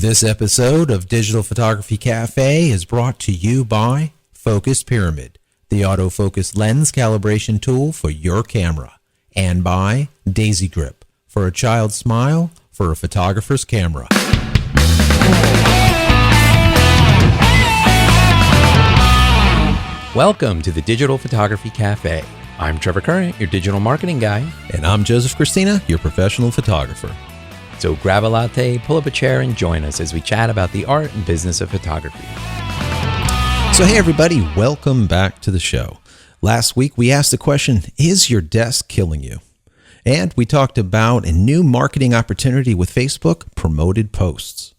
This episode of Digital Photography Cafe is brought to you by Focus Pyramid, the autofocus lens calibration tool for your camera, and by Daisy Grip, for a child's smile for a photographer's camera. Welcome to the Digital Photography Cafe. I'm Trevor Current, your digital marketing guy. And I'm Joseph Christina, your professional photographer. So grab a latte, pull up a chair, and join us as we chat about the art and business of photography. So hey everybody, welcome back to the show. Last week we asked the question, is your desk killing you? And we talked about a new marketing opportunity with Facebook, promoted posts.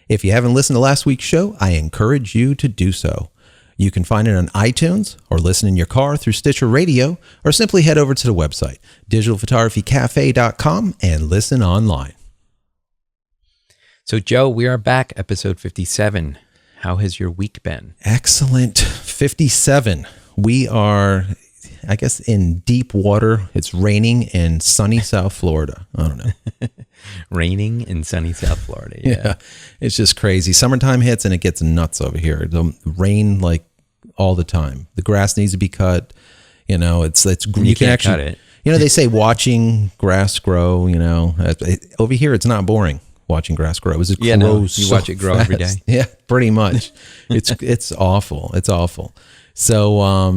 If you haven't listened to last week's show, I encourage you to do so. You can find it on iTunes or listen in your car through Stitcher Radio, or simply head over to the website, digitalphotographycafe.com, and listen online. So Joe, we are back, episode 57. How has your week been? Excellent. 57. We are, I guess, in deep water. It's raining in sunny South Florida. I don't know. Raining in sunny South Florida. Yeah. It's just crazy. Summertime hits and it gets nuts over here. It'll rain like all the time. The grass needs to be cut. You know, it's you can actually cut it. You know, they say watching grass grow, you know, over here it's not boring. Watching grass grow. It grows you so watch it grow fast. every day. Yeah, pretty much. It's awful. It's awful. So,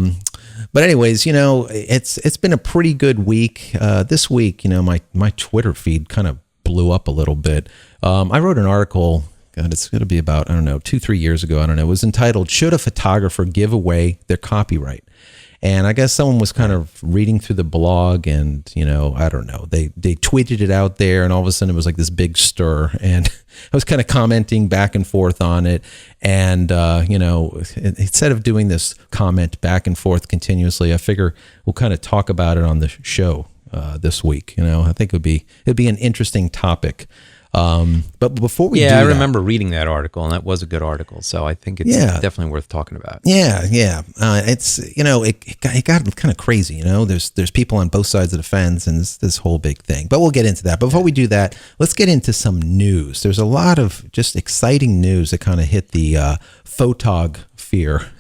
but anyways, you know, it's been a pretty good week. This week, you know, my Twitter feed kind of blew up a little bit. I wrote an article. God, it's going to be about, I don't know, 2-3 years ago. I don't know. It was entitled, "Should a Photographer Give Away Their Copyright?" And I guess someone was kind of reading through the blog and, you know, I don't know, they tweeted it out there and all of a sudden it was like this big stir. And I was kind of commenting back and forth on it. And, you know, instead of doing this comment back and forth continuously, I figure we'll kind of talk about it on the show this week. You know, I think it'd be an interesting topic. But before we do I that, remember reading that article, and that was a good article. So I think it's definitely worth talking about. Yeah. It's, you know, it got kind of crazy. You know, there's people on both sides of the fence, and this whole big thing. But we'll get into that. But before we do that, let's get into some news. There's a lot of just exciting news that kind of hit the photosphere,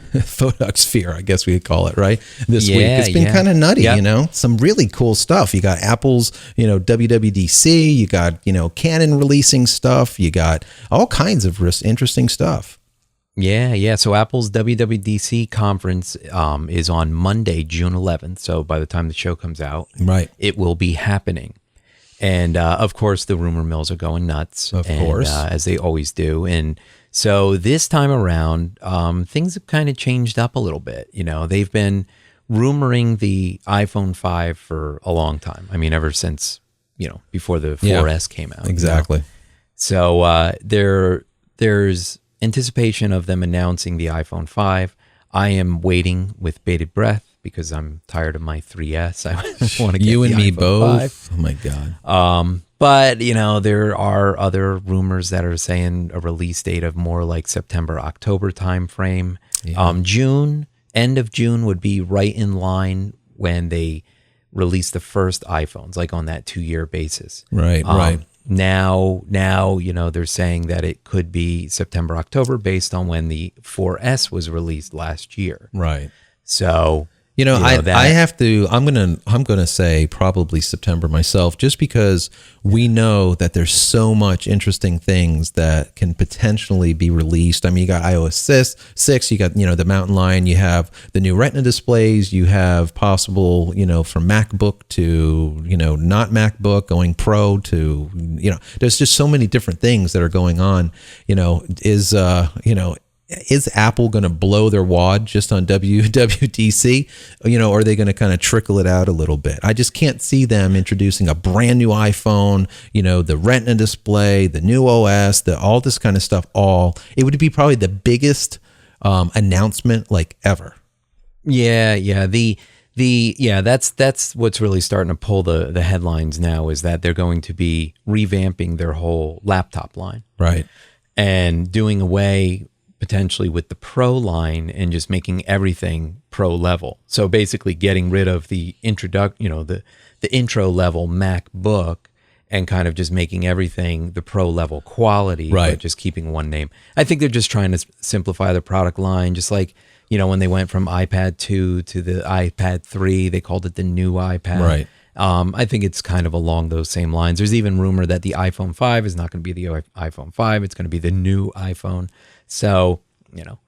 I guess we could call it, right? This week. It's been kind of nutty, you know, some really cool stuff. You got Apple's, you know, WWDC, you got, you know, Canon releasing stuff, you got all kinds of interesting stuff. Yeah. So Apple's WWDC conference is on Monday, June 11th. So by the time the show comes out, right, it will be happening. And of course, the rumor mills are going nuts. Of course. As they always do. And so this time around, things have kind of changed up a little bit. You know, they've been rumoring the iPhone 5 for a long time. I mean, ever since, you know, before the 4S came out. Exactly. You know? So there's anticipation of them announcing the iPhone 5. I am waiting with bated breath because I'm tired of my 3S. I want to get you and the me iPhone both. 5. Oh my God. But, you know, there are other rumors that are saying a release date of more like September, October timeframe. Yeah. End of June would be right in line when they release the first iPhones, like on that 2-year basis. Right. Now, you know, they're saying that it could be September, October based on when the 4S was released last year. Right. So... You know, I have to, I'm going to say probably September myself, just because we know that there's so much interesting things that can potentially be released. I mean, you got iOS 6, you got, you know, the Mountain Lion, you have the new Retina displays, you have possible, you know, from MacBook to, you know, not MacBook going Pro to, you know, there's just so many different things that are going on, you know, is Apple going to blow their wad just on WWDC? You know, or are they going to kind of trickle it out a little bit? I just can't see them introducing a brand new iPhone, you know, the Retina display, the new OS, all this kind of stuff. It would be probably the biggest announcement like ever. Yeah. That's what's really starting to pull the headlines now, is that they're going to be revamping their whole laptop line. Right. And doing away potentially with the Pro line and just making everything Pro level. So basically getting rid of the intro level MacBook and kind of just making everything the pro level quality, Right. but just keeping one name. I think they're just trying to simplify the product line, just like, when they went from iPad 2 to the iPad 3, they called it the new iPad. Right. I think it's kind of along those same lines. There's even rumor that the iPhone 5 is not going to be the iPhone 5. It's going to be the new iPhone. So,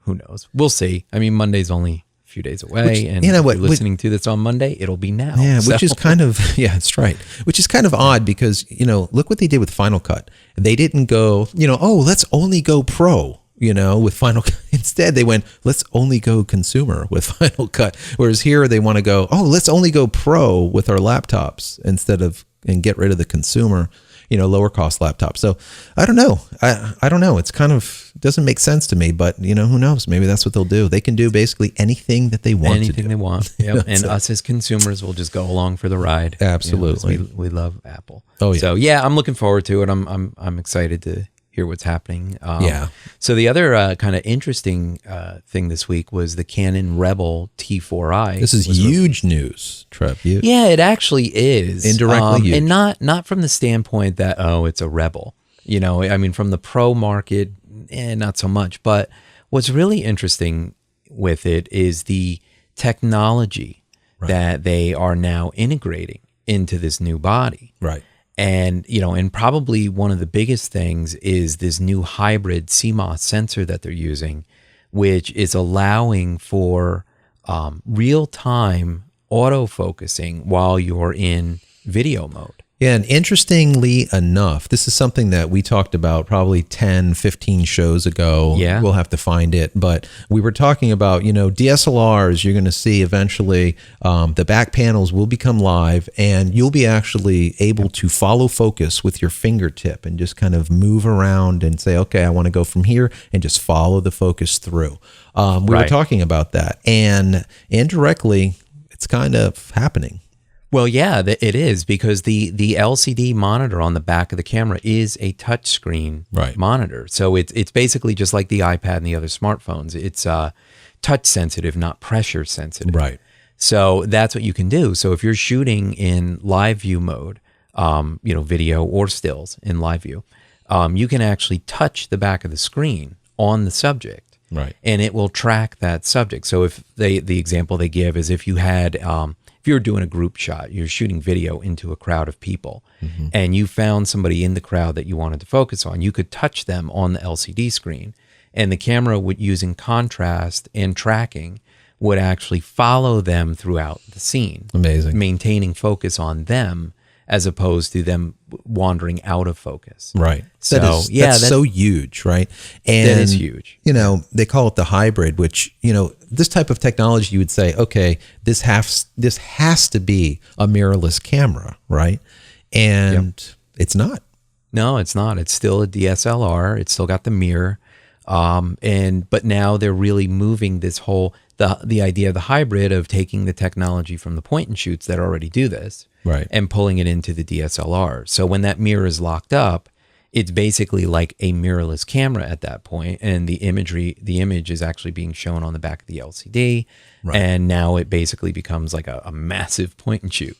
who knows? We'll see. I mean, Monday's only a few days away. And you know if what, you're listening to this on Monday, it'll be now. Yeah, So- which is kind of, yeah, that's right. Which is kind of odd because, look what they did with Final Cut. They didn't go, let's only go pro, with Final Cut. Instead, they went, let's only go consumer with Final Cut. Whereas here they want to go, let's only go pro with our laptops and get rid of the consumer, lower cost laptop. So I don't know. I don't know. It's kind of doesn't make sense to me, but who knows? Maybe that's what they'll do. They can do basically anything that they want to anything do. they want. Yep. And us as consumers will just go along for the ride. 'cause Absolutely. we love Apple. Oh, yeah. So yeah, I'm looking forward to it. I'm excited to hear what's happening. Yeah. So the other kind of interesting thing this week was the Canon Rebel T4i. This is huge news, Trev. Yeah, it actually is. Indirectly huge. And not from the standpoint that, it's a Rebel. I mean, from the pro market, not so much. But what's really interesting with it is the technology that they are now integrating into this new body. Right. And, and probably one of the biggest things is this new hybrid CMOS sensor that they're using, which is allowing for real-time autofocusing while you're in video mode. Yeah, and interestingly enough, this is something that we talked about probably 10, 15 shows ago. Yeah. We'll have to find it. But we were talking about, DSLRs, you're going to see eventually the back panels will become live and you'll be actually able to follow focus with your fingertip and just kind of move around and say, okay, I want to go from here and just follow the focus through. We were talking about that. And indirectly, it's kind of happening. Well, yeah, it is, because the LCD monitor on the back of the camera is a touchscreen monitor. So it's basically just like the iPad and the other smartphones. It's touch sensitive, not pressure sensitive. Right. So that's what you can do. So if you're shooting in live view mode, video or stills in live view, you can actually touch the back of the screen on the subject. Right. And it will track that subject. So if the example they give is if you had, if you were doing a group shot, you're shooting video into a crowd of people, and you found somebody in the crowd that you wanted to focus on, you could touch them on the LCD screen, and the camera would, using contrast and tracking, would actually follow them throughout the scene. Amazing. Maintaining focus on them as opposed to them wandering out of focus. Right. So, that's so huge, right? And that is huge. They call it the hybrid, which, this type of technology, you would say, okay, this has to be a mirrorless camera, right? And it's not. No, it's not. It's still a DSLR. It's still got the mirror. But now they're really moving this whole, the idea of the hybrid of taking the technology from the point and shoots that already do this, right, and pulling it into the DSLR. So when that mirror is locked up, it's basically like a mirrorless camera at that point, and the image is actually being shown on the back of the LCD, and now it basically becomes like a massive point and shoot.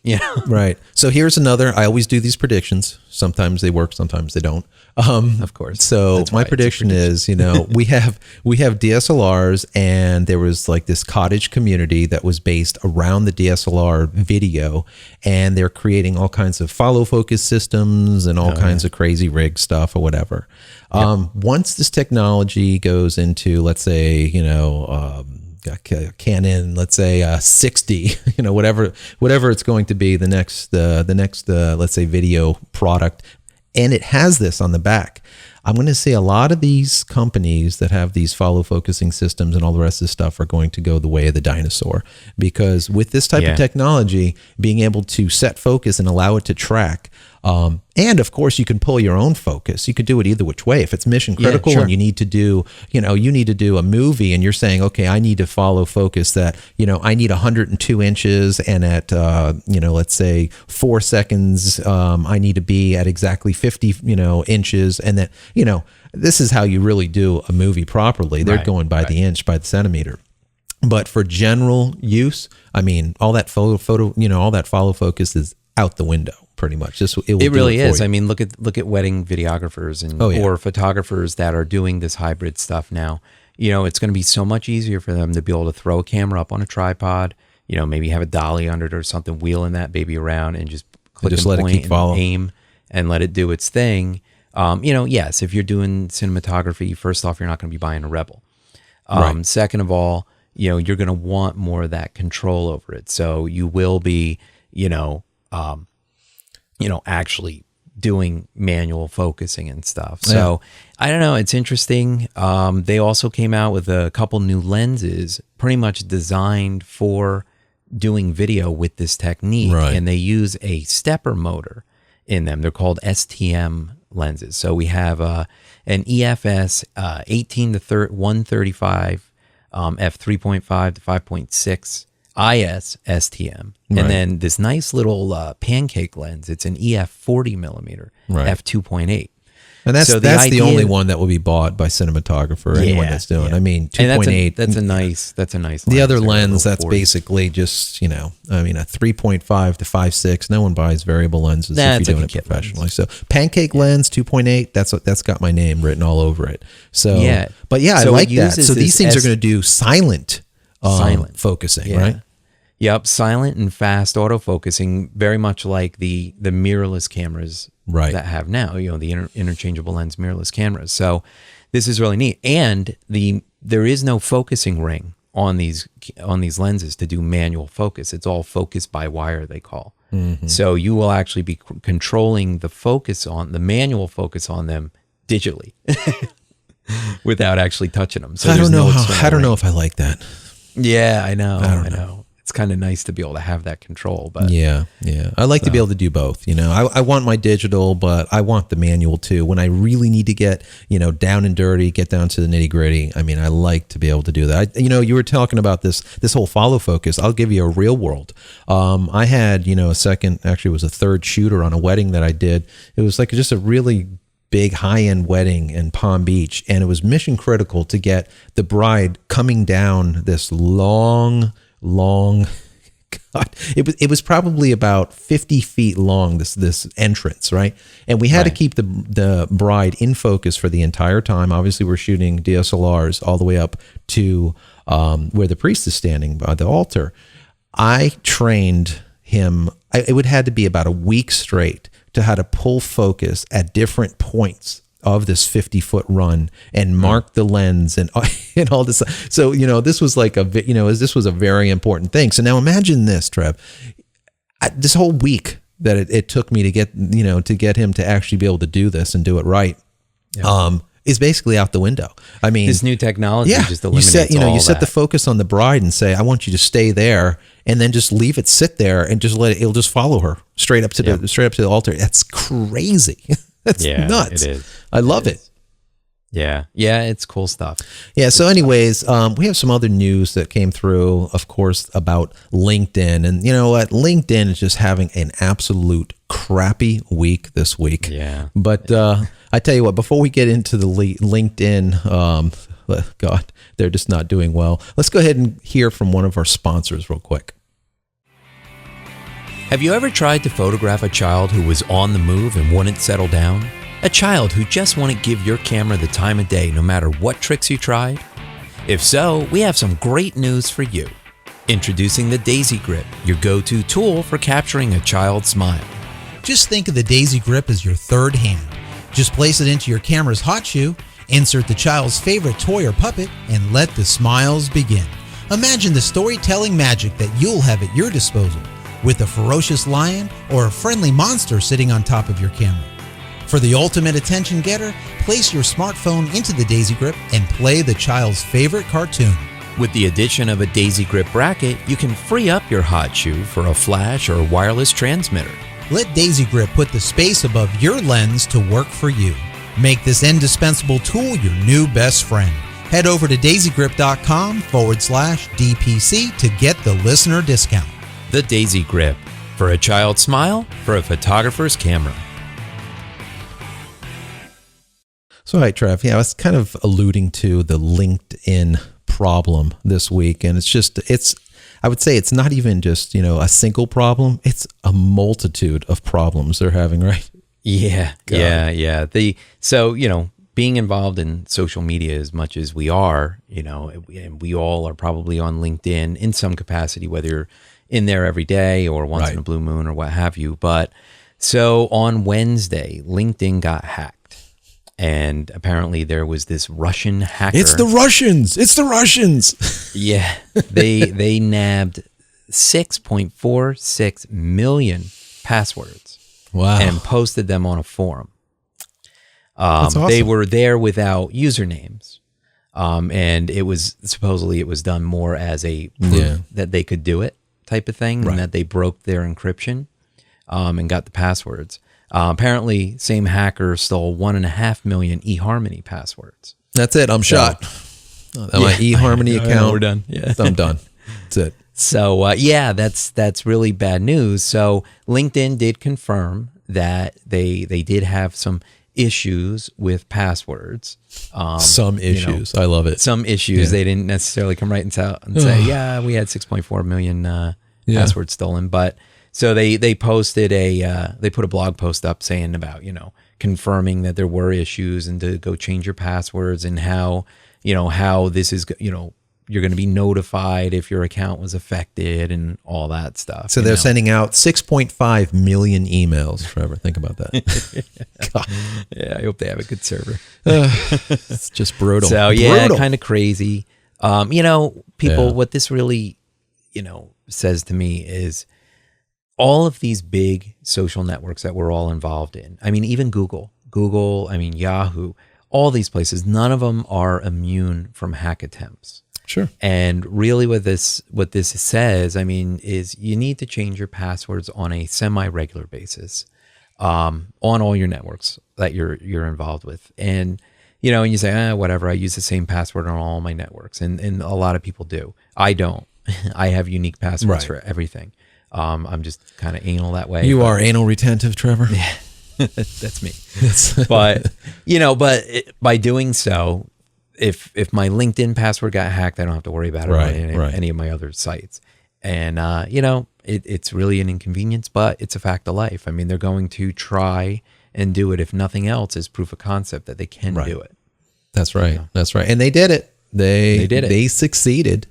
Right. So here's another. I always do these predictions. Sometimes they work, sometimes they don't. Of course. So my prediction is, we have DSLRs, and there was like this cottage community that was based around the DSLR video, and they're creating all kinds of follow focus systems and all kinds of crazy rig stuff or whatever. Once this technology goes into, let's say, Canon, let's say 60, whatever it's going to be, the next let's say video product, and it has this on the back, I'm going to see a lot of these companies that have these follow focusing systems and all the rest of this stuff are going to go the way of the dinosaur, because with this type of technology, being able to set focus and allow it to track, and of course you can pull your own focus. You could do it either which way. If it's mission critical and you need to do, a movie, and you're saying, okay, I need to follow focus that, I need 102 inches, and at, let's say 4 seconds, I need to be at exactly 50, inches. And that, this is how you really do a movie properly. They're going by the inch, by the centimeter. But for general use, I mean, all that photo, all that follow focus is out the window pretty much. It really is. I mean, look at wedding videographers and or photographers that are doing this hybrid stuff now. It's going to be so much easier for them to be able to throw a camera up on a tripod, maybe have a dolly under it or something, wheeling that baby around and just click and let point it keep and following. aim and let it do its thing. Yes, if you're doing cinematography, first off, you're not going to be buying a Rebel. Right. Second of all, you're going to want more of that control over it. So you will be, actually doing manual focusing and stuff. So I don't know. It's interesting. They also came out with a couple new lenses pretty much designed for doing video with this technique. Right. And they use a stepper motor in them. They're called STM lenses. So we have an EFS 18 to 135 f3.5 to 5.6 IS STM, Right. and then this nice little pancake lens. It's an EF 40 millimeter Right. f2.8. And that's So the idea- only one that will be bought by cinematographer, anyone that's doing. yeah. I mean, And 2.8. That's a nice. The other lens there, lens, a that's 40. basically just, a 3.5 to 5.6. No one buys variable lenses Nah, if it's you're doing like it a kit professionally. So pancake lens 2.8, that's got my name written all over it. So Yeah. but yeah, So I it like that. uses So these this things are going to do silent focusing, Yeah. right? Yep, silent and fast autofocusing, very much like the mirrorless cameras Right. that have now. The interchangeable lens mirrorless cameras. So this is really neat. And there is no focusing ring on these lenses to do manual focus. It's all focus by wire, they call. Mm-hmm. So you will actually be controlling the manual focus on them digitally without actually touching them. So I don't there's know no how, external I don't know ring. if I like that. Yeah, I know. don't know. It's kind of nice to be able to have that control, but Yeah. I like to be able to do both. I want my digital, but I want the manual too. When I really need to get, down and dirty, get down to the nitty gritty. I mean, I like to be able to do that. You were talking about this whole follow focus. I'll give you a real world. I had, it was a third shooter on a wedding that I did. It was like just a really big high-end wedding in Palm Beach, and it was mission critical to get the bride coming down this long God, it was probably about 50 feet long, this entrance, right? And we had to keep the bride in focus for the entire time. Obviously, we're shooting DSLRs all the way up to where the priest is standing by the altar. I trained him, it would had to be about a week straight to how to pull focus at different points of this 50-foot run and mark the lens and all this. So, this was like this was a very important thing. So now imagine this, Trev, this whole week that it took me to get him to actually be able to do this and do it right. Is basically out the window. I mean, this new technology just eliminates you set that. the focus on the bride and say, I want you to stay there, and then just leave it sit there and just it'll just follow her straight up to the altar. That's crazy. That's nuts. It is. I love it. Yeah, it's cool stuff. Yeah. So, anyways, we have some other news that came through, of course, about LinkedIn, and you know what? LinkedIn is just having an absolute crappy week this week. Yeah. But I tell you what, before we get into the LinkedIn, God, they're just not doing well. Let's go ahead and hear from one of our sponsors real quick. Have you ever tried to photograph a child who was on the move and wouldn't settle down? A child who just wouldn't give your camera the time of day no matter what tricks you tried? If so, we have some great news for you. Introducing the Daisy Grip, your go-to tool for capturing a child's smile. Just think of the Daisy Grip as your third hand. Just place it into your camera's hot shoe, insert the child's favorite toy or puppet, and let the smiles begin. Imagine the storytelling magic that you'll have at your disposal with a ferocious lion or a friendly monster sitting on top of your camera. For the ultimate attention getter, place your smartphone into the Daisy Grip and play the child's favorite cartoon. With the addition of a Daisy Grip bracket, you can free up your hot shoe for a flash or wireless transmitter. Let Daisy Grip put the space above your lens to work for you. Make this indispensable tool your new best friend. Head over to daisygrip.com/DPC to get the listener discount. The Daisy Grip, for a child's smile, for a photographer's camera. So, all right, Trev, I was kind of alluding to the LinkedIn problem this week, and I would say it's not even just, a single problem. It's a multitude of problems they're having, right? Yeah. So, being involved in social media as much as we are, and we all are probably on LinkedIn in some capacity, whether you're in there every day or once in a blue moon or what have you. But so on Wednesday, LinkedIn got hacked. And apparently there was this Russian hacker. It's the Russians. Yeah. They nabbed 6.46 million passwords. Wow. And posted them on a forum. That's awesome. They were there without usernames. And it was supposedly done more as a proof that they could do it type of thing, and that they broke their encryption and got the passwords. Apparently, same hacker stole 1.5 million eHarmony passwords. That's it. I'm shot. My eHarmony account. We're done. Yeah, I'm done. That's it. So that's really bad news. So LinkedIn did confirm that they did have some issues with passwords. Some issues. I love it. Some issues. Yeah. They didn't necessarily come right and say, we had 6.4 million passwords stolen, but. So they posted they put a blog post up saying about, confirming that there were issues and to go change your passwords and how this is, you're going to be notified if your account was affected and all that stuff. So they're sending out 6.5 million emails, Trevor. Think about that. God. Yeah, I hope they have a good server. It's just brutal. So kind of crazy. People, what this really, says to me is, all of these big social networks that we're all involved in, I mean, even Google, Yahoo, all these places, none of them are immune from hack attempts. Sure. And really what this says, is you need to change your passwords on a semi-regular basis on all your networks that you're involved with. And, and you say, whatever, I use the same password on all my networks. And a lot of people do. I don't. I have unique passwords for everything. I'm just kind of anal that way. You are anal retentive, Trevor. Yeah, that's me. But by doing so, if my LinkedIn password got hacked, I don't have to worry about it on any of my other sites. And it's really an inconvenience, but it's a fact of life. They're going to try and do it, if nothing else, as proof of concept that they can do it. That's right. That's right. And they did it. They did it. They succeeded.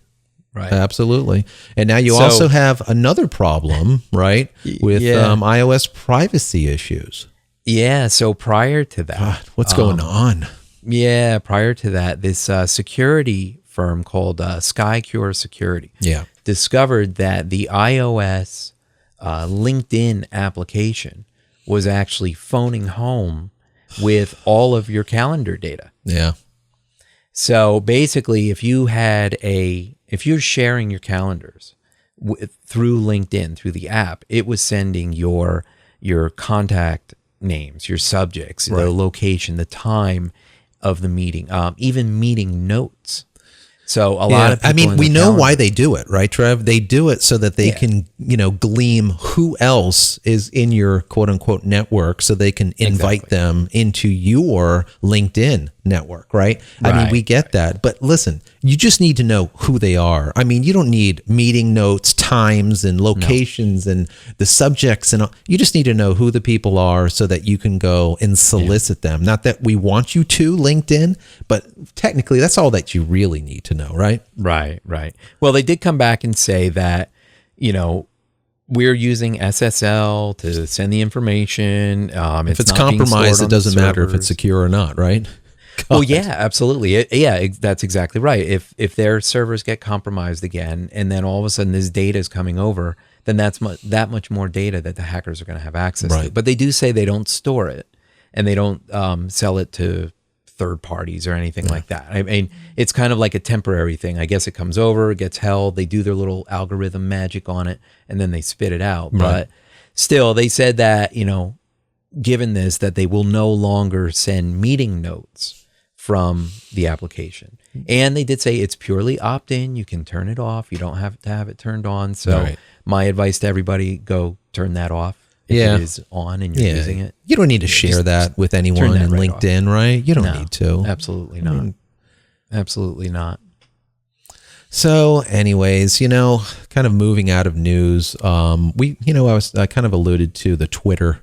Right. Absolutely. And now you also have another problem, right? With iOS privacy issues. Yeah. So prior to that, God, what's going on? Yeah. Prior to that, this security firm called SkyCure Security discovered that the iOS LinkedIn application was actually phoning home with all of your calendar data. Yeah. So basically, if you're sharing your calendars through LinkedIn, through the app, it was sending your contact names, your subjects, the location, the time of the meeting, even meeting notes. So a lot of people we know why they do it, right, Trev? They do it so that they can, glean who else is in your quote unquote network so they can invite them into your LinkedIn network, right? We get that. But listen, you just need to know who they are. You don't need meeting notes, times, and locations and the subjects. And you just need to know who the people are so that you can go and solicit them. Not that we want you to, LinkedIn, but technically that's all that you really need to know, right? Right. Well, they did come back and say that, we're using SSL to send the information. If it's compromised, it doesn't matter if it's secure or not, right? Well, yeah, absolutely. That's exactly right. If their servers get compromised again, and then all of a sudden this data is coming over, then that's that much more data that the hackers are going to have access to. But they do say they don't store it, and they don't sell it to third parties or anything like that. It's kind of like a temporary thing. I guess it comes over, it gets held, they do their little algorithm magic on it, and then they spit it out. But still, they said that, given this, that they will no longer send meeting notes from the application. And they did say it's purely opt-in. You can turn it off. You don't have to have it turned on. So my advice to everybody, go turn that off. If it is on and you're using it. You don't need to share that with anyone in LinkedIn, right? You don't need to. Absolutely not. Absolutely not. So, anyways, kind of moving out of news, I kind of alluded to the Twitter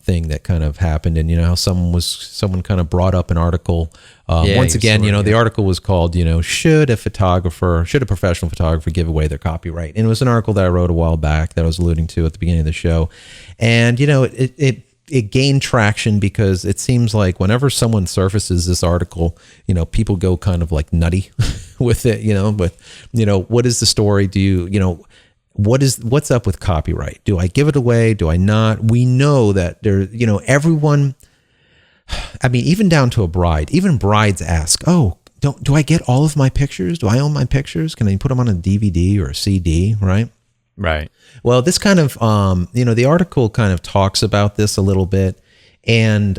thing that kind of happened, and how someone kind of brought up an article. Once again, the article was called, should a professional photographer give away their copyright? And it was an article that I wrote a while back that I was alluding to at the beginning of the show, and it gained traction because it seems like whenever someone surfaces this article, people go kind of like nutty with it, but what is the story? Do you, what's up with copyright? Do I give it away? Do I not? We know that there, everyone, I mean, even down to a bride, even brides ask, oh, do I get all of my pictures? Do I own my pictures? Can I put them on a DVD or a CD? Right. Right. Well, this kind of, the article kind of talks about this a little bit. And,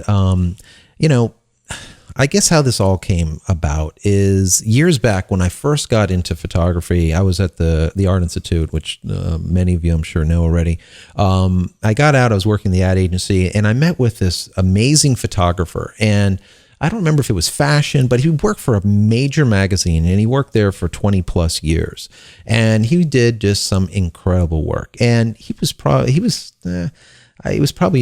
I guess how this all came about is years back when I first got into photography. I was at the Art Institute, which many of you I'm sure know already. I got out, I was working in the ad agency, and I met with this amazing photographer. And I don't remember if it was fashion, but he worked for a major magazine, and he worked there for 20 plus years. And he did just some incredible work. And he was probably in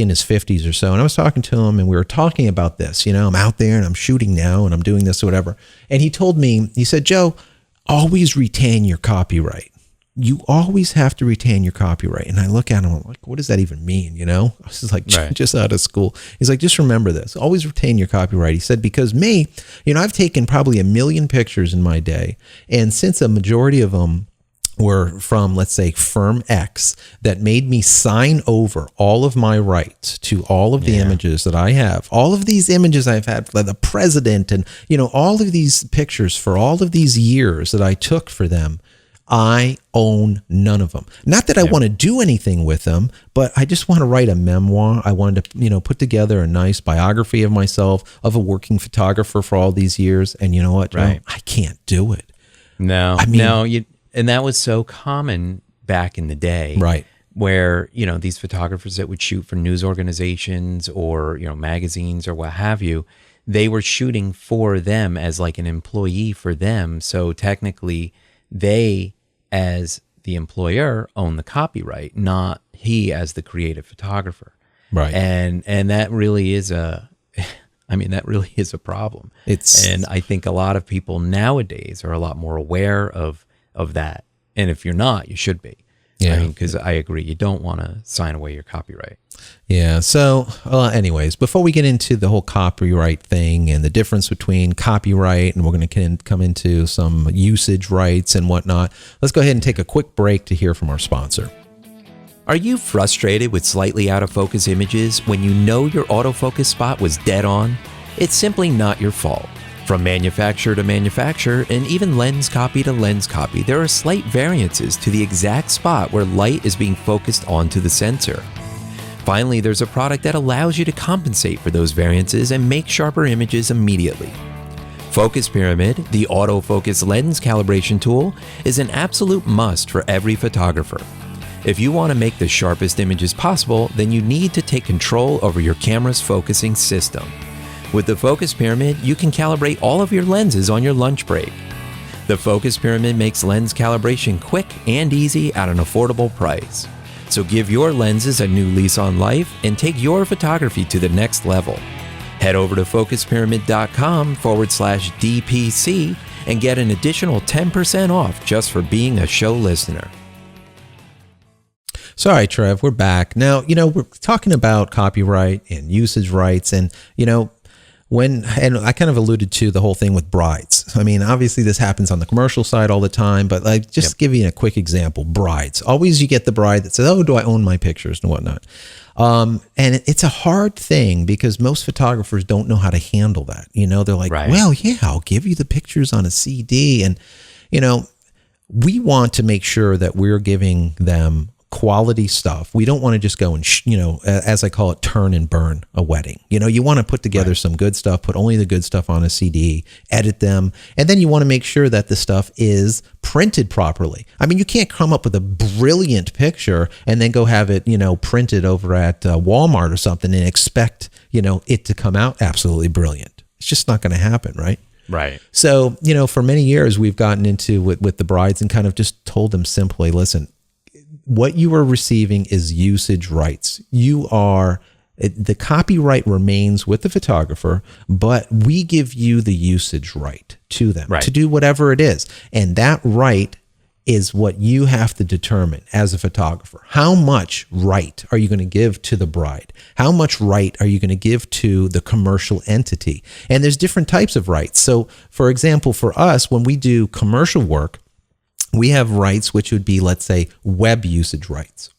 his 50s or so. And I was talking to him, and we were talking about this. I'm out there and I'm shooting now and I'm doing this or whatever. And he told me, he said, Joe, always retain your copyright. You always have to retain your copyright. And I look at him, I'm like, what does that even mean? I was just like, right. Just out of school. He's like, just remember this, always retain your copyright. He said, because me, I've taken probably 1 million pictures in my day. And since a majority of them were from, let's say, firm X, that made me sign over all of my rights to all of the images that I have. All of these images I've had for the president and, all of these pictures for all of these years that I took for them, I own none of them. Not that I want to do anything with them, but I just want to write a memoir. I wanted to, put together a nice biography of myself, of a working photographer for all these years. And you know what, Joe? Right. I can't do it. No, and that was so common back in the day. Right. Where, these photographers that would shoot for news organizations or, magazines or what have you, they were shooting for them as like an employee for them. So technically they, as the employer, own the copyright, not he as the creative photographer. Right. And that really is that really is a problem. And I think a lot of people nowadays are a lot more aware of that. And if you're not, you should be. Yeah. Because I agree, you don't want to sign away your copyright. Yeah. So, anyways, before we get into the whole copyright thing and the difference between copyright, and we're going to come into some usage rights and whatnot, let's go ahead and take a quick break to hear from our sponsor. Are you frustrated with slightly out of focus images when you know your autofocus spot was dead on? It's simply not your fault. From manufacturer to manufacturer, and even lens copy to lens copy, there are slight variances to the exact spot where light is being focused onto the sensor. Finally, there's a product that allows you to compensate for those variances and make sharper images immediately. Focus Pyramid, the autofocus lens calibration tool, is an absolute must for every photographer. If you want to make the sharpest images possible, then you need to take control over your camera's focusing system. With the Focus Pyramid, you can calibrate all of your lenses on your lunch break. The Focus Pyramid makes lens calibration quick and easy at an affordable price. So give your lenses a new lease on life and take your photography to the next level. Head over to focuspyramid.com/DPC and get an additional 10% off just for being a show listener. Sorry, Trev, we're back. Now, we're talking about copyright and usage rights, and, and I kind of alluded to the whole thing with brides. I mean, obviously this happens on the commercial side all the time, but give you a quick example. Brides. Always you get the bride that says, oh, do I own my pictures and whatnot? And it's a hard thing because most photographers don't know how to handle that. They're like, right. Well, yeah, I'll give you the pictures on a CD. And, we want to make sure that we're giving them quality stuff. We don't want to just go and, as I call it, turn and burn a wedding. You want to put together some good stuff, put only the good stuff on a CD, edit them, and then you want to make sure that the stuff is printed properly. I mean, you can't come up with a brilliant picture and then go have it, printed over at Walmart or something and expect, it to come out absolutely brilliant. It's just not going to happen, right? Right. So, for many years we've gotten into with the brides and kind of just told them simply, listen, what you are receiving is usage rights. The copyright remains with the photographer, but we give you the usage right to them to do whatever it is. And that right is what you have to determine as a photographer. How much right are you going to give to the bride? How much right are you going to give to the commercial entity? And there's different types of rights. So, for example, for us, when we do commercial work, we have rights which would be, let's say, web usage rights.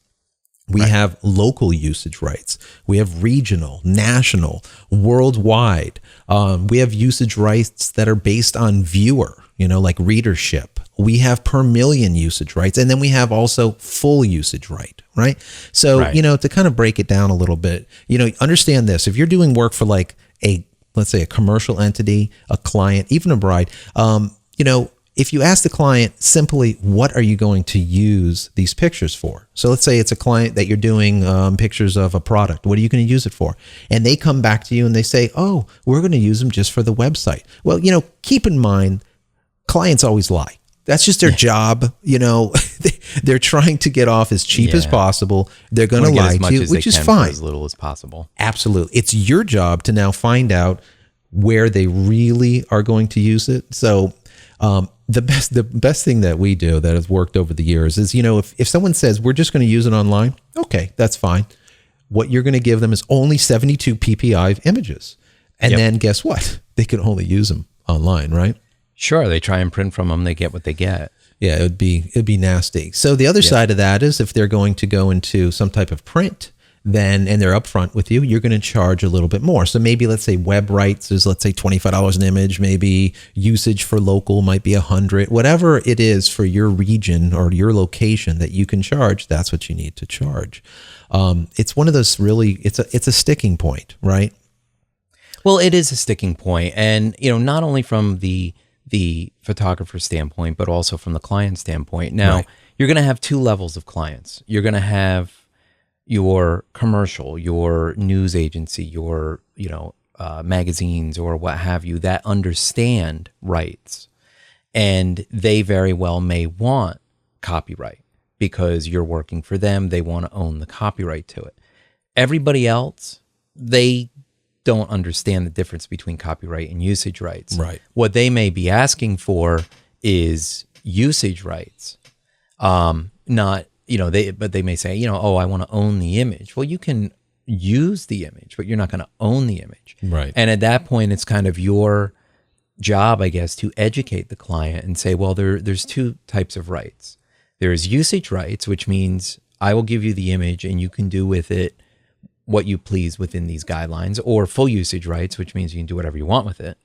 We have local usage rights. We have regional, national, worldwide. We have usage rights that are based on viewer, like readership. We have per million usage rights. And then we have also full usage right? So, to kind of break it down a little bit, understand this. If you're doing work for like let's say a commercial entity, a client, even a bride, if you ask the client simply, what are you going to use these pictures for? So let's say it's a client that you're doing pictures of a product. What are you going to use it for? And they come back to you and they say, oh, we're going to use them just for the website. Well, keep in mind, clients always lie. That's just their job. They're trying to get off as cheap as possible. They're going to lie to you, which is fine. For as little as possible. Absolutely. It's your job to now find out where they really are going to use it. So, the best thing that we do that has worked over the years is, if someone says we're just going to use it online, okay, that's fine. What you're going to give them is only 72 PPI images. And then guess what? They can only use them online, right? Sure. They try and print from them. They get what they get. Yeah, it'd be nasty. So the other side of that is if they're going to go into some type of print, and they're upfront with you, you're going to charge a little bit more. So maybe let's say web rights is, let's say $25 an image, maybe usage for local might be $100, whatever it is for your region or your location that you can charge, that's what you need to charge. It's one of those really, it's a sticking point, right? Well, it is a sticking point. And, not only from the photographer standpoint, but also from the client standpoint. Now, you're going to have two levels of clients. You're going to have your commercial, your news agency, your magazines or what have you that understand rights, and they very well may want copyright because you're working for them. They want to own the copyright to it. Everybody else, they don't understand the difference between copyright and usage rights. Right. What they may be asking for is usage rights, not. They may say, oh, I want to own the image. Well, you can use the image, but you're not going to own the image. Right. And at that point, it's kind of your job, I guess, to educate the client and say, well, there's two types of rights. There's usage rights, which means I will give you the image and you can do with it what you please within these guidelines, or full usage rights, which means you can do whatever you want with it.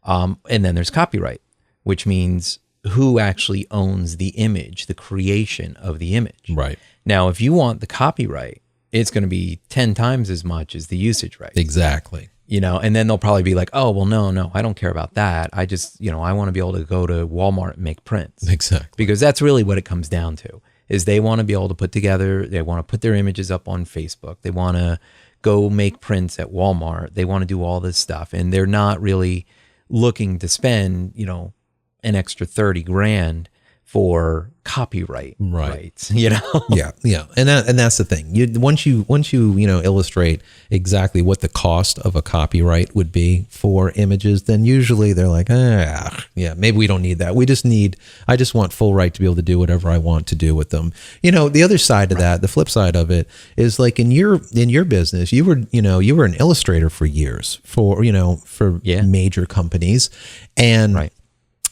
And then there's copyright, which means who actually owns the image, the creation of the image. Right. Now, if you want the copyright, it's going to be 10 times as much as the usage right. Exactly. And then they'll probably be like, oh, well, no, I don't care about that. I just, I want to be able to go to Walmart and make prints. Exactly. Because that's really what it comes down to, is they want to be able to put together, they want to put their images up on Facebook. They want to go make prints at Walmart. They want to do all this stuff. And they're not really looking to spend, an extra 30 grand for copyright rights, Yeah. And that's the thing. Once you illustrate exactly what the cost of a copyright would be for images, then usually they're like, maybe we don't need that. I just want full right to be able to do whatever I want to do with them. The other side of that, the flip side of it is like in your business, you were an illustrator for years for major companies, and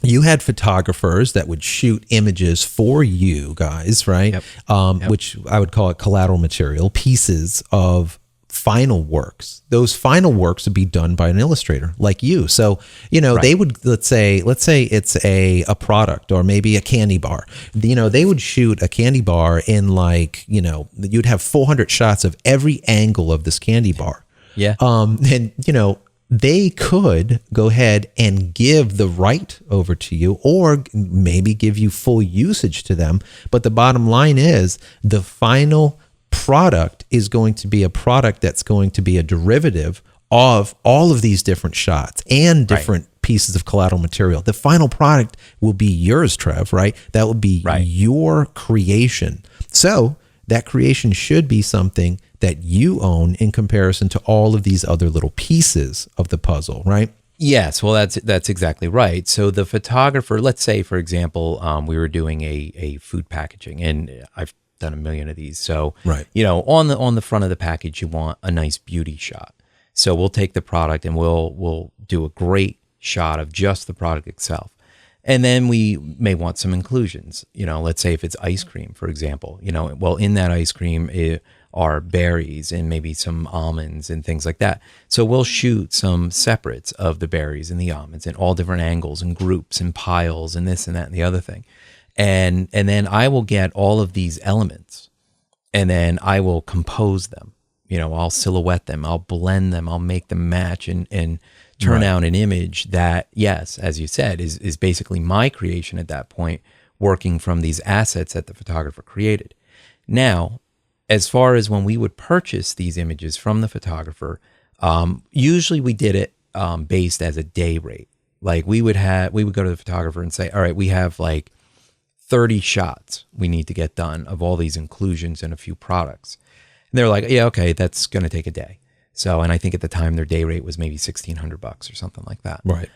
you had photographers that would shoot images for you guys, right? Yep. Which I would call it collateral material, pieces of final works. Those final works would be done by an illustrator like you. So, they would, let's say it's a product or maybe a candy bar. They would shoot a candy bar in you'd have 400 shots of every angle of this candy bar. Yeah. And, they could go ahead and give the right over to you or maybe give you full usage to them. But the bottom line is the final product is going to be a product that's going to be a derivative of all of these different shots and different pieces of collateral material. The final product will be yours, Trev, right? That will be your creation. So that creation should be something that you own in comparison to all of these other little pieces of the puzzle, right? Yes, well, that's exactly right. So the photographer, let's say, for example, we were doing a food packaging, and I've done a million of these. So, on the front of the package, you want a nice beauty shot. So we'll take the product and we'll do a great shot of just the product itself. And then we may want some inclusions. Let's say if it's ice cream, for example, well, in that ice cream are berries and maybe some almonds and things like that. So we'll shoot some separates of the berries and the almonds in all different angles and groups and piles and this and that and the other thing. And then I will get all of these elements and then I will compose them. I'll silhouette them, I'll blend them, I'll make them match and turn out an image that, yes, as you said, is basically my creation at that point, working from these assets that the photographer created. Now, as far as when we would purchase these images from the photographer, usually we did it based as a day rate. Like we would go to the photographer and say, all right, we have like 30 shots we need to get done of all these inclusions and a few products. And they're like, yeah, okay, that's going to take a day. So, and I think at the time their day rate was maybe $1,600 or something like that. Right.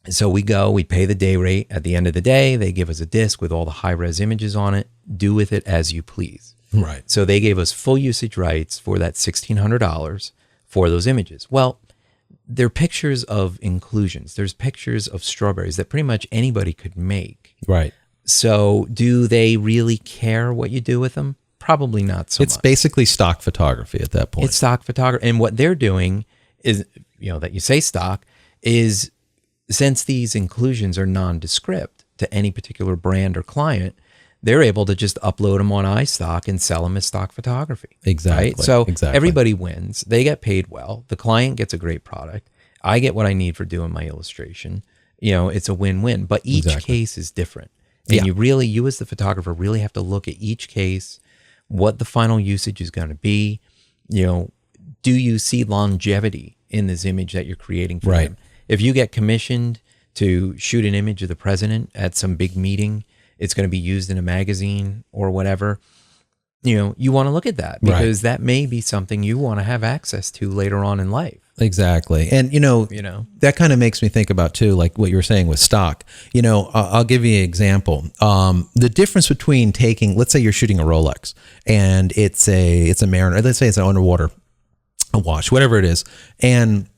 So we pay the day rate. At the end of the day, they give us a disc with all the high-res images on it. Do with it as you please. Right. So they gave us full usage rights for that $1,600 for those images. Well, they're pictures of inclusions. There's pictures of strawberries that pretty much anybody could make. Right. So do they really care what you do with them? Probably not so much. It's basically stock photography at that point. It's stock photography. And what they're doing is, that you say stock, is since these inclusions are nondescript to any particular brand or client, they're able to just upload them on iStock and sell them as stock photography. Exactly. Right? So everybody wins. They get paid well. The client gets a great product. I get what I need for doing my illustration. It's a win-win. But each case is different. And you as the photographer really have to look at each case, what the final usage is going to be. Do you see longevity in this image that you're creating for them? If you get commissioned to shoot an image of the president at some big meeting, it's going to be used in a magazine or whatever, you want to look at that because that may be something you want to have access to later on in life. Exactly. And, that kind of makes me think about too, like what you were saying with stock. I'll give you an example. The difference between let's say you're shooting a Rolex and it's a Mariner, let's say it's an underwater watch, whatever it is. And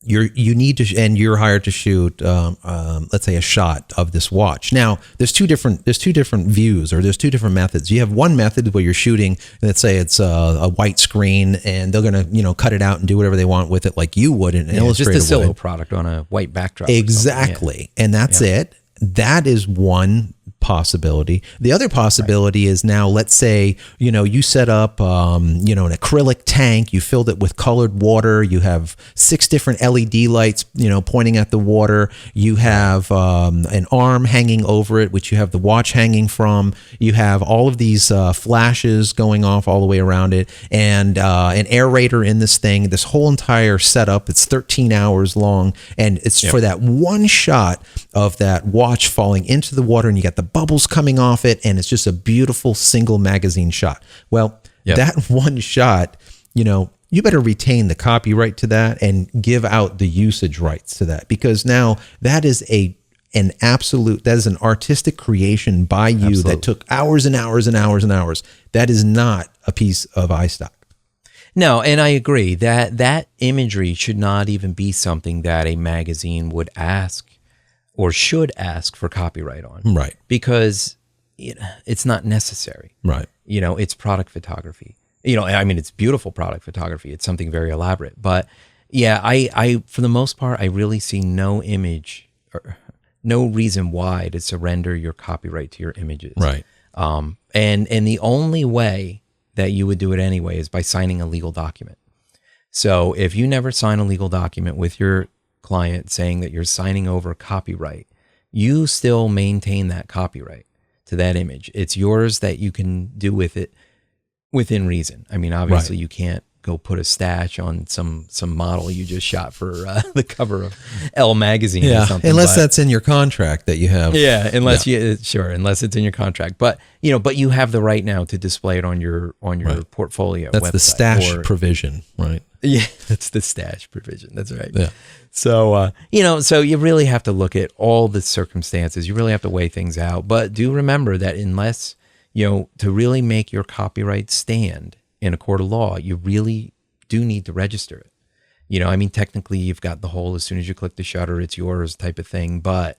you're hired to shoot, let's say a shot of this watch. Now there's two different views, or there's two different methods. You have one method where you're shooting, let's say it's a white screen, and they're going to, cut it out and do whatever they want with it, like you would in Illustrator. Just a Zillow product on a white backdrop. Exactly. And that's it. That is one possibility. The other possibility is now, let's say, you set up, an acrylic tank, you filled it with colored water, you have 6 different LED lights, pointing at the water, you have an arm hanging over it, which you have the watch hanging from, you have all of these flashes going off all the way around it, and an aerator in this thing, this whole entire setup. It's 13 hours long, and it's for that one shot of that watch falling into the water, and you got the bubbles coming off it, and it's just a beautiful single magazine shot. Well, that one shot, you better retain the copyright to that and give out the usage rights to that, because now that is an artistic creation by you that took hours and hours and hours and hours. That is not a piece of iStock. No, and I agree that imagery should not even be something that a magazine would ask or should ask for copyright on. Right. Because it's not necessary. Right. It's product photography. It's beautiful product photography. It's something very elaborate. But I for the most part, I really see no image or no reason why to surrender your copyright to your images. Right. And the only way that you would do it anyway is by signing a legal document. So if you never sign a legal document with your client saying that you're signing over copyright, you still maintain that copyright to that image. It's yours that you can do with it within reason. Obviously you can't go put a stash on some model you just shot for the cover of Elle magazine or something. Unless that's in your contract that you have. Yeah, unless it's in your contract. But but you have the right now to display it on your portfolio. That's website, the stash provision, right? Yeah, that's the stash provision. That's right. Yeah. So so you really have to look at all the circumstances. You really have to weigh things out. But do remember that unless to really make your copyright stand in a court of law, you really do need to register it. Technically you've got the whole, as soon as you click the shutter, it's yours type of thing. But,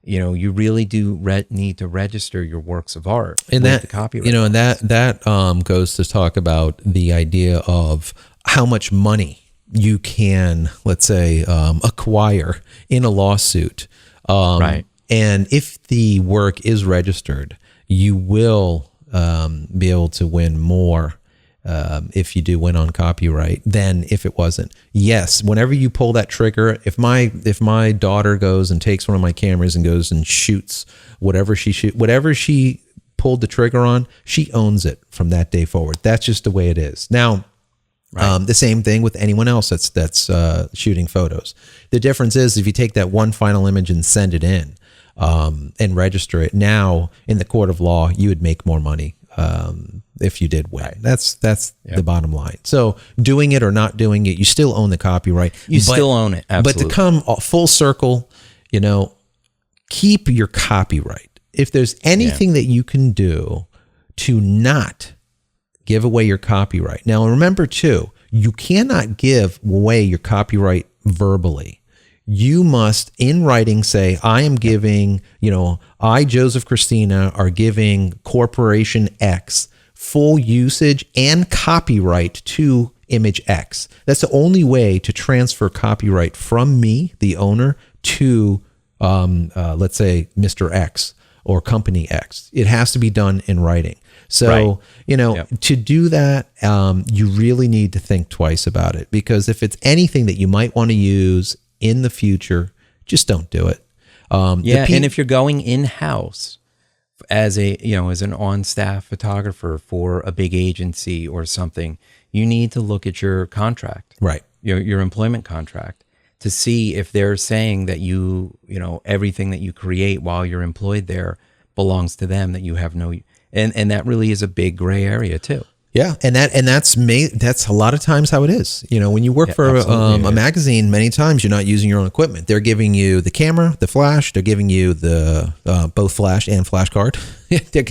you really do need to register your works of art and with that, the copyright. and that goes to talk about the idea of how much money you can, let's say, acquire in a lawsuit. Right. And if the work is registered, you will be able to win more if you do win on copyright than if it wasn't. Yes, whenever you pull that trigger, if my daughter goes and takes one of my cameras and goes and shoots whatever she pulled the trigger on, she owns it from that day forward. That's just the way it is. Now, the same thing with anyone else that's shooting photos. The difference is if you take that one final image and send it in and register it, now in the court of law, you would make more money if you did win. That's the bottom line. So doing it or not doing it, you still own the copyright. You still own it, absolutely. But to come full circle, keep your copyright. If there's anything that you can do to not give away your copyright. Now, remember too, you cannot give away your copyright verbally. You must, in writing, say, I am giving, I, Joseph Christina, are giving Corporation X full usage and copyright to image X. That's the only way to transfer copyright from me, the owner, to, let's say, Mr. X or Company X. It has to be done in writing. So, to do that, you really need to think twice about it, because if it's anything that you might want to use in the future, just don't do it. And if you're going in-house as an on-staff photographer for a big agency or something, you need to look at your contract, right? Your employment contract, to see if they're saying that everything that you create while you're employed there belongs to them, that you have no. And that really is a big gray area too. Yeah, and that's a lot of times how it is. When you work for a magazine, many times you're not using your own equipment. They're giving you the camera, the flash. They're giving you the both flash and flash card.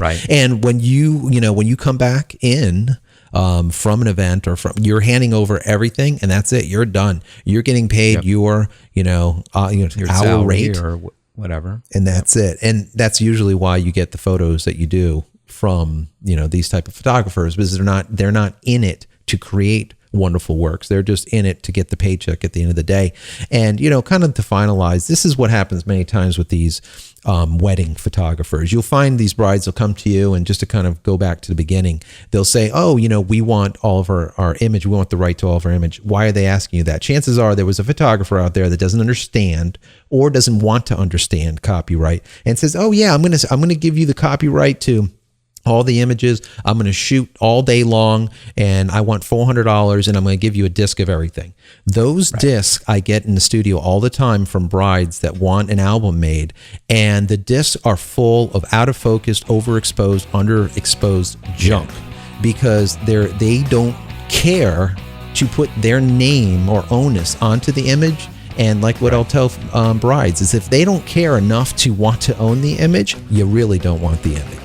Right. And when you come back in from an event you're handing over everything, and that's it. You're done. You're getting paid your hour rate or whatever, and that's it. And that's usually why you get the photos that you do from these type of photographers, because they're not in it to create wonderful works. They're just in it to get the paycheck at the end of the day. And kind of to finalize, this is what happens many times with these wedding photographers. You'll find these brides will come to you, and just to kind of go back to the beginning, they'll say, oh, we want all of our image. We want the right to all of our image. Why are they asking you that? Chances are there was a photographer out there that doesn't understand or doesn't want to understand copyright and says, oh yeah, I'm going to give you the copyright to all the images. I'm going to shoot all day long, and I want $400, and I'm going to give you a disc of everything. Those discs I get in the studio all the time from brides that want an album made, and the discs are full of out of focus, overexposed, underexposed junk, because they don't care to put their name or onus onto the image. And like what I'll tell brides is, if they don't care enough to want to own the image, you really don't want the image.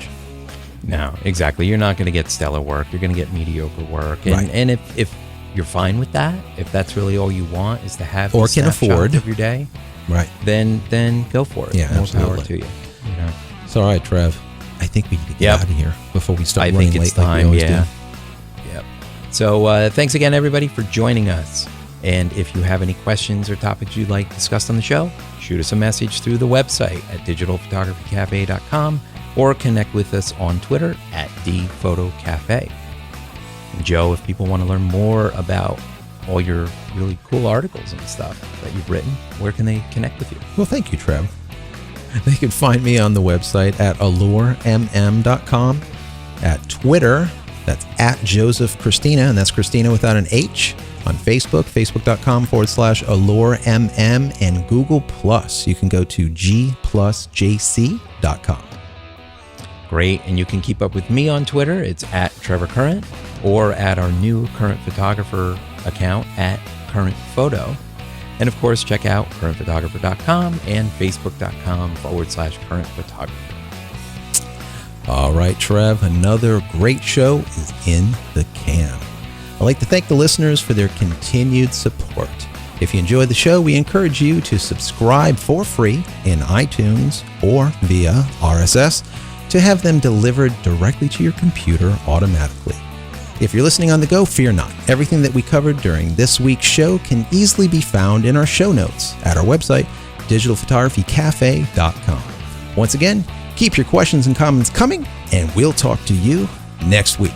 No, exactly. You're not going to get stellar work. You're going to get mediocre work. And if you're fine with that, if that's really all you want is to have or can afford of your day, right? Then go for it. Yeah, more absolutely. power to you. It's all right, Trev. I think we need to get out of here before we start running late. Time, like we always do. Yep. So thanks again, everybody, for joining us. And if you have any questions or topics you'd like discussed on the show, shoot us a message through the website at digitalphotographycafe.com. or connect with us on Twitter at DPhotoCafe. Joe, if people want to learn more about all your really cool articles and stuff that you've written, where can they connect with you? Well, thank you, Trev. They can find me on the website at alluremm.com, at Twitter That's at Joseph Christina, and that's Christina without an H. On Facebook, facebook.com/AllureMM, and Google+. You can go to g+jc.com. Great. And you can keep up with me on Twitter. It's at Trevor Current, or at our new Current Photographer account at Current Photo. And of course, check out currentphotographer.com and facebook.com/Current Photographer. All right, Trev, another great show is in the can. I'd like to thank the listeners for their continued support. If you enjoyed the show, we encourage you to subscribe for free in iTunes or via RSS to have them delivered directly to your computer automatically. If you're listening on the go, fear not. Everything that we covered during this week's show can easily be found in our show notes at our website, digitalphotographycafe.com. Once again, keep your questions and comments coming, and we'll talk to you next week.